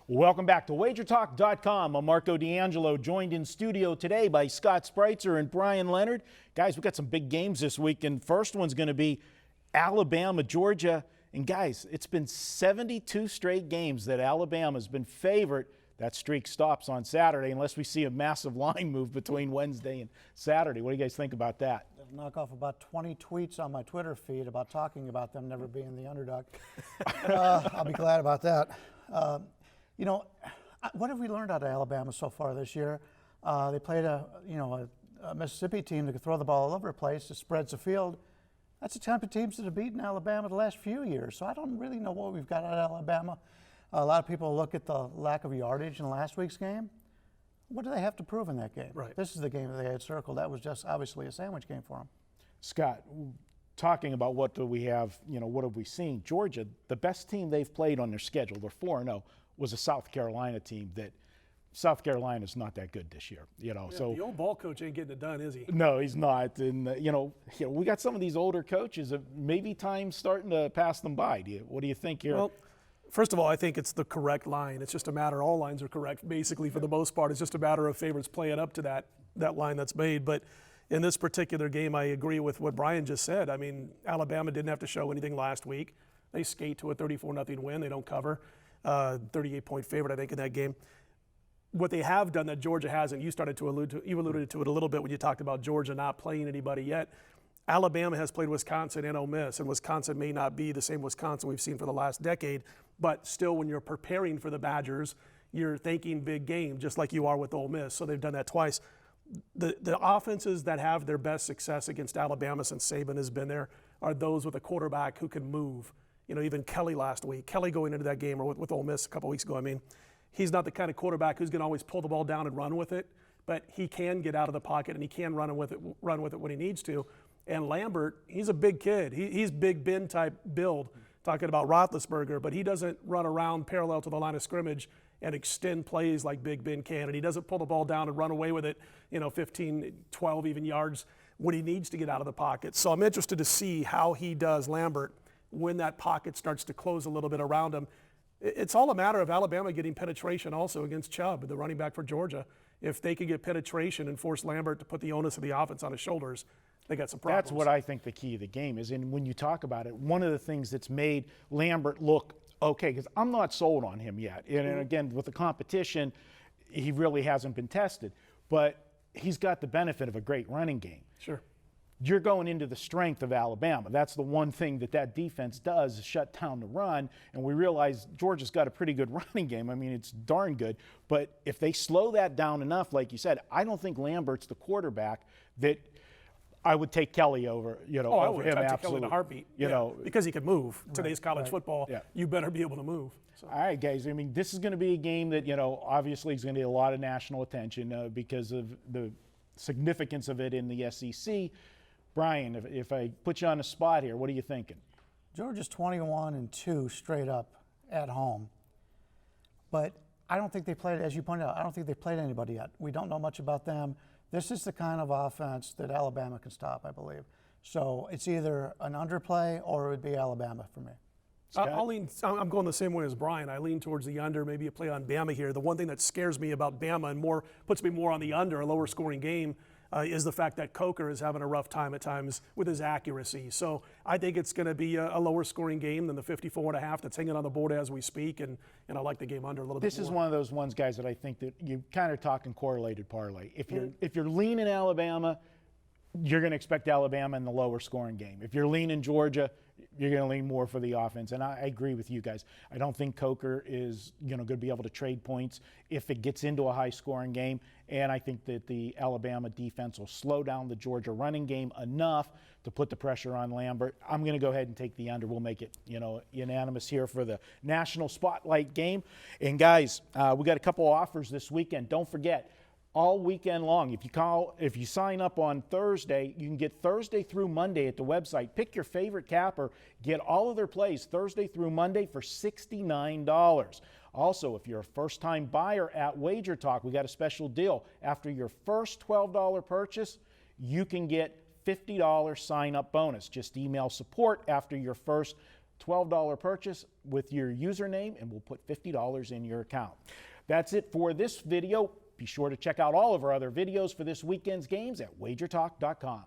Welcome back to WagerTalk.com. I'm Marco D'Angelo, joined in studio today by Scott Spreitzer and Brian Leonard. Guys, we've got some big games this week, and first one's going to be Alabama, Georgia. And guys, it's been 72 straight games that Alabama's been favored. That streak stops on Saturday unless we see a massive line move between Wednesday and Saturday. What do you guys think about that? I'll knock off about 20 tweets on my Twitter feed about talking about them never being the underdog. I'll be glad about that. You know, what have we learned out of Alabama so far this year? They played a Mississippi team that could throw the ball all over the place. It spreads the field. That's the type of teams that have beaten Alabama the last few years. So I don't really know what we've got out of Alabama. A lot of people look at the lack of yardage in last week's game. What do they have to prove in that game? Right. This is the game that they had circled. That was just obviously a sandwich game for them. Scott, talking about what do we have, what have we seen? Georgia, the best team they've played on their schedule, they're 4-0, was a South Carolina team that South Carolina's not that good this year, So the old ball coach ain't getting it done, is he? No, he's not. And we got some of these older coaches that maybe time's starting to pass them by. What do you think here? Well, first of all, I think it's the correct line. It's just a matter, all lines are correct, basically, for the most part. It's just a matter of favorites playing up to that line that's made. But in this particular game, I agree with what Brian just said. I mean, Alabama didn't have to show anything last week. They skate to a 34-0 win. They don't cover. 38-point favorite, I think, in that game. What they have done that Georgia hasn't, you alluded to it a little bit when you talked about Georgia not playing anybody yet. Alabama has played Wisconsin and Ole Miss, and Wisconsin may not be the same Wisconsin we've seen for the last decade, but still when you're preparing for the Badgers, you're thinking big game, just like you are with Ole Miss. So they've done that twice. The offenses that have their best success against Alabama since Saban has been there are those with a quarterback who can move. Even Kelly last week, Kelly going into that game, or with Ole Miss a couple weeks ago, he's not the kind of quarterback who's going to always pull the ball down and run with it, but he can get out of the pocket and he can run with it when he needs to. And Lambert, he's a big kid. He's Big Ben type build, talking about Roethlisberger, but he doesn't run around parallel to the line of scrimmage and extend plays like Big Ben can, and he doesn't pull the ball down and run away with it, 15, 12 even yards when he needs to get out of the pocket. So I'm interested to see how he does, Lambert, when that pocket starts to close a little bit around him. It's all a matter of Alabama getting penetration also against Chubb, the running back for Georgia. If they could get penetration and force Lambert to put the onus of the offense on his shoulders, they got some problems. That's what I think the key of the game is. And when you talk about it, one of the things that's made Lambert look okay, because I'm not sold on him yet. And again, with the competition, he really hasn't been tested. But he's got the benefit of a great running game. Sure. You're going into the strength of Alabama. That's the one thing that defense does, is shut down the run. And we realize Georgia's got a pretty good running game. It's darn good. But if they slow that down enough, like you said, I don't think Lambert's the quarterback that I would take Kelly over, over him. I'd take Absolutely. Kelly in a heartbeat, because he can move. Today's college football, you better be able to move. So. All right, guys. This is going to be a game that, obviously is going to get a lot of national attention because of the significance of it in the SEC. Brian, if I put you on the spot here, what are you thinking? Georgia's 21-2 straight up at home. But I don't think they played, as you pointed out, I don't think they played anybody yet. We don't know much about them. This is the kind of offense that Alabama can stop, I believe. So it's either an underplay or it would be Alabama for me. I'm going the same way as Brian. I lean towards the under, maybe a play on Bama here. The one thing that scares me about Bama and puts me more on the under, a lower scoring game, is the fact that Coker is having a rough time at times with his accuracy. So I think it's going to be a lower scoring game than the 54.5 that's hanging on the board as we speak, and I like the game under a little bit more. This is one of those ones, guys, that I think that you kind of talking correlated parlay. If you're leaning Alabama, you're going to expect Alabama in the lower scoring game. If you're leaning Georgia, you're going to lean more for the offense. And I agree with you guys. I don't think Coker is going to be able to trade points if it gets into a high-scoring game. And I think that the Alabama defense will slow down the Georgia running game enough to put the pressure on Lambert. I'm going to go ahead and take the under. We'll make it, unanimous here for the National Spotlight game. And, guys, we got a couple offers this weekend. Don't forget, all weekend long. If you sign up on Thursday, you can get Thursday through Monday at the website. Pick your favorite capper. Get all of their plays Thursday through Monday for $69. Also, if you're a first-time buyer at Wager Talk, we got a special deal. After your first $12 purchase, you can get $50 sign-up bonus. Just email support after your first $12 purchase with your username, and we'll put $50 in your account. That's it for this video. Be sure to check out all of our other videos for this weekend's games at wagertalk.com.